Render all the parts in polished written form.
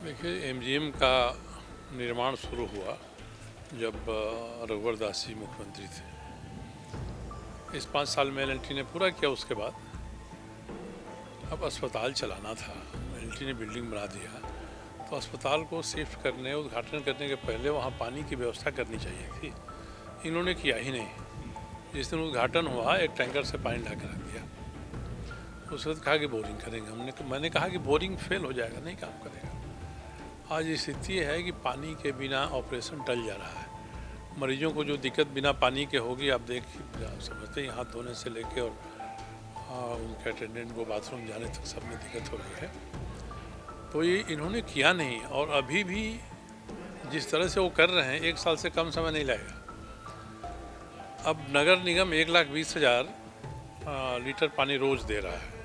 देखिए, एमजीएम का निर्माण शुरू हुआ जब रघुवर दास जी मुख्यमंत्री थे। इस 5 साल में एल&टी ने पूरा किया। उसके बाद अब अस्पताल चलाना था। एल&टी ने बिल्डिंग बना दिया तो अस्पताल को शिफ्ट करने, उद्घाटन करने के पहले वहाँ पानी की व्यवस्था करनी चाहिए थी। इन्होंने किया ही नहीं। जिस दिन उद्घाटन हुआ एक टैंकर से पानी ला के रख दिया। उस वक्त कहा कि बोरिंग करेंगे। मैंने कहा कि बोरिंग फेल हो जाएगा, नहीं काम करेगा। आज स्थिति है कि पानी के बिना ऑपरेशन टल जा रहा है। मरीजों को जो दिक्कत बिना पानी के होगी, आप समझते हैं, हाथ धोने से लेके और उनके अटेंडेंट को बाथरूम जाने तक सब में दिक्कत हो रही है। तो ये इन्होंने किया नहीं, और अभी भी जिस तरह से वो कर रहे हैं 1 साल से कम समय नहीं लगेगा। अब नगर निगम 1,20,000 लीटर पानी रोज़ दे रहा है।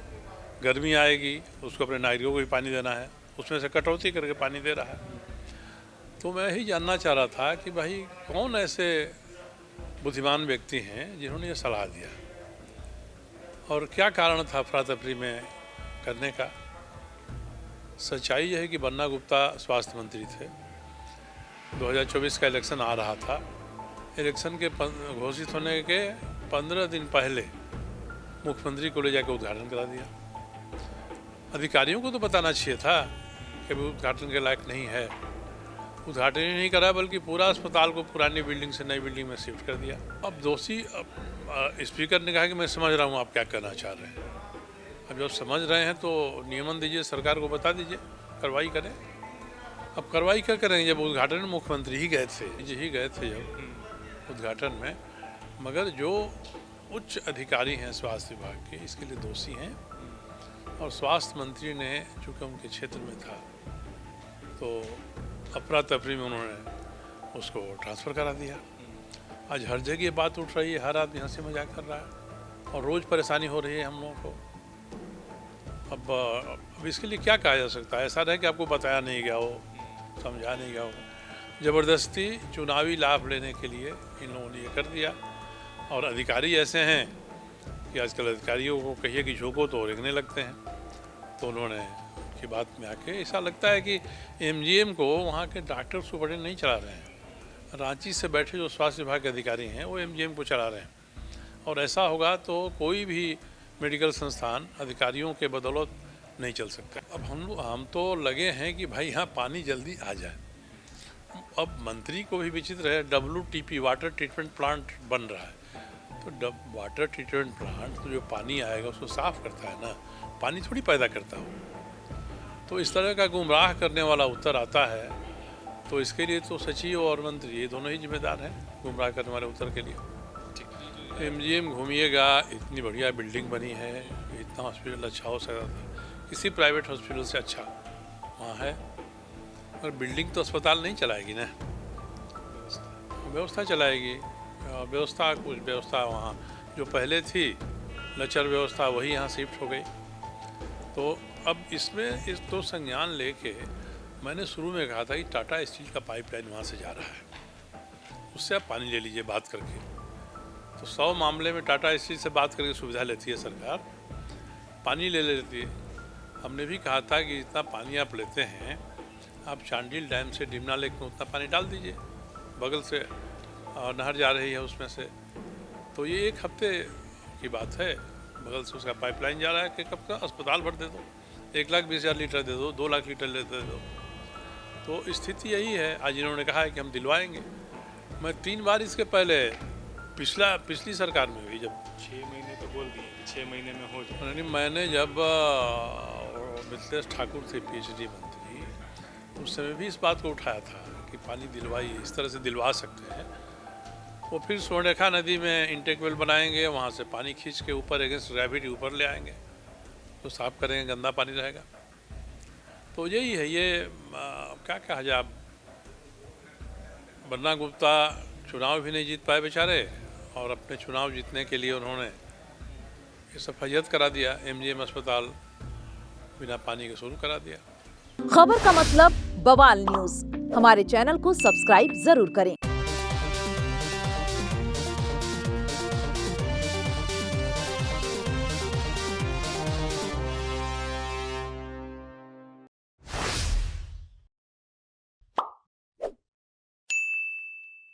गर्मी आएगी, उसको अपने नागरिकों को भी पानी देना है, उसमें से कटौती करके पानी दे रहा है। तो मैं यही जानना चाह रहा था कि भाई कौन ऐसे बुद्धिमान व्यक्ति हैं जिन्होंने ये सलाह दिया, और क्या कारण था अफरा तफरी में करने का। सच्चाई यह है कि बन्ना गुप्ता स्वास्थ्य मंत्री थे। 2024 का इलेक्शन आ रहा था। इलेक्शन के घोषित होने के 15 दिन पहले मुख्यमंत्री को ले जाकर उद्घाटन करा दिया। अधिकारियों को तो बताना चाहिए था कि उद्घाटन के लायक नहीं है। उद्घाटन ही नहीं करा, बल्कि पूरा अस्पताल को पुरानी बिल्डिंग से नई बिल्डिंग में शिफ्ट कर दिया। अब दोषी स्पीकर ने कहा कि मैं समझ रहा हूँ आप क्या कहना चाह रहे हैं। अब जब समझ रहे हैं तो नियमन दीजिए, सरकार को बता दीजिए, कार्रवाई करें। अब कार्रवाई क्या करेंगे जब उद्घाटन में मुख्यमंत्री ही गए थे जब उद्घाटन में, मगर जो उच्च अधिकारी हैं स्वास्थ्य विभाग के, इसके लिए दोषी हैं। और स्वास्थ्य मंत्री ने चूँकि उनके क्षेत्र में था तो अफरा तफरी में उन्होंने उसको ट्रांसफ़र करा दिया। आज हर जगह बात उठ रही है, हर आदमी हंसी मजाक कर रहा है और रोज़ परेशानी हो रही है हम लोगों को। अब इसके लिए क्या कहा जा सकता है। ऐसा नहीं कि आपको बताया नहीं गया हो, समझा नहीं गया हो। ज़बरदस्ती चुनावी लाभ लेने के लिए इन लोगों ने ये कर दिया। और अधिकारी ऐसे हैं कि आजकल अधिकारियों को कहिए कि झोंको तो रेंगने लगते हैं। तो उन्होंने की बात में आके ऐसा लगता है कि एमजीएम को वहाँ के डॉक्टर सुपरटेंडेंट नहीं चला रहे हैं। रांची से बैठे जो स्वास्थ्य विभाग के अधिकारी हैं वो एमजीएम को चला रहे हैं। और ऐसा होगा तो कोई भी मेडिकल संस्थान अधिकारियों के बदौलत नहीं चल सकता। अब हम तो लगे हैं कि भाई यहाँ पानी जल्दी आ जाए। अब मंत्री को भी विचित्र है, WTP वाटर ट्रीटमेंट प्लांट बन रहा है। तो वाटर ट्रीटमेंट प्लांट तो जो पानी आएगा उसको साफ़ करता है ना, पानी थोड़ी पैदा करता हो। तो इस तरह का गुमराह करने वाला उत्तर आता है, तो इसके लिए तो सचिव और मंत्री ये दोनों ही जिम्मेदार हैं गुमराह करने वाले उत्तर के लिए। एमजीएम घूमिएगा, इतनी बढ़िया बिल्डिंग बनी है, इतना हॉस्पिटल अच्छा हो सकता था, किसी प्राइवेट हॉस्पिटल से अच्छा वहाँ है। और बिल्डिंग तो अस्पताल नहीं चलाएगी ना, व्यवस्था चलाएगी। कुछ व्यवस्था वहाँ जो पहले थी लचर व्यवस्था, वही यहाँ शिफ्ट हो गई। तो अब इसमें इस तो संज्ञान लेके मैंने शुरू में कहा था कि टाटा स्टील का पाइपलाइन वहाँ से जा रहा है, उससे आप पानी ले लीजिए बात करके। तो 100 मामले में टाटा स्टील से बात करके सुविधा लेती है सरकार, पानी ले लेती है। हमने भी कहा था कि जितना पानी आप लेते हैं, आप चांडिल डैम से डिमना लेक में उतना पानी डाल दीजिए, बगल से नहर जा रही है उसमें से। तो ये 1 हफ्ते की बात है, बगल से उसका पाइपलाइन जा रहा है कि कब का अस्पताल भर दे दो, 1,20,000 लीटर दे दो, 2 लाख लीटर दे दो। तो स्थिति यही है। आज इन्होंने कहा है कि हम दिलवाएंगे। मैं 3 बार इसके पहले पिछली सरकार में भी जब 6 महीने तो बोल दिए, 6 महीने में हो जाए। मैंने जब मिथिलेश ठाकुर थे PhD मंत्री, उस समय भी इस बात को उठाया था कि पानी दिलवाइए, इस तरह से दिलवा सकते हैं। वो फिर स्वर्णरेखा नदी में इंटेक वेल बनाएंगे, वहाँ से पानी खींच के ऊपर अगेंस्ट ग्रेविटी ऊपर ले आएंगे, तो साफ़ करेंगे, गंदा पानी रहेगा। तो यही है, ये क्या कहा जाए। बन्ना गुप्ता चुनाव भी नहीं जीत पाए बेचारे, और अपने चुनाव जीतने के लिए उन्होंने ये सब फैयत करा दिया। एमजीएम अस्पताल बिना पानी के शुरू करा दिया। खबर का मतलब बवाल न्यूज। हमारे चैनल को सब्सक्राइब जरूर करें।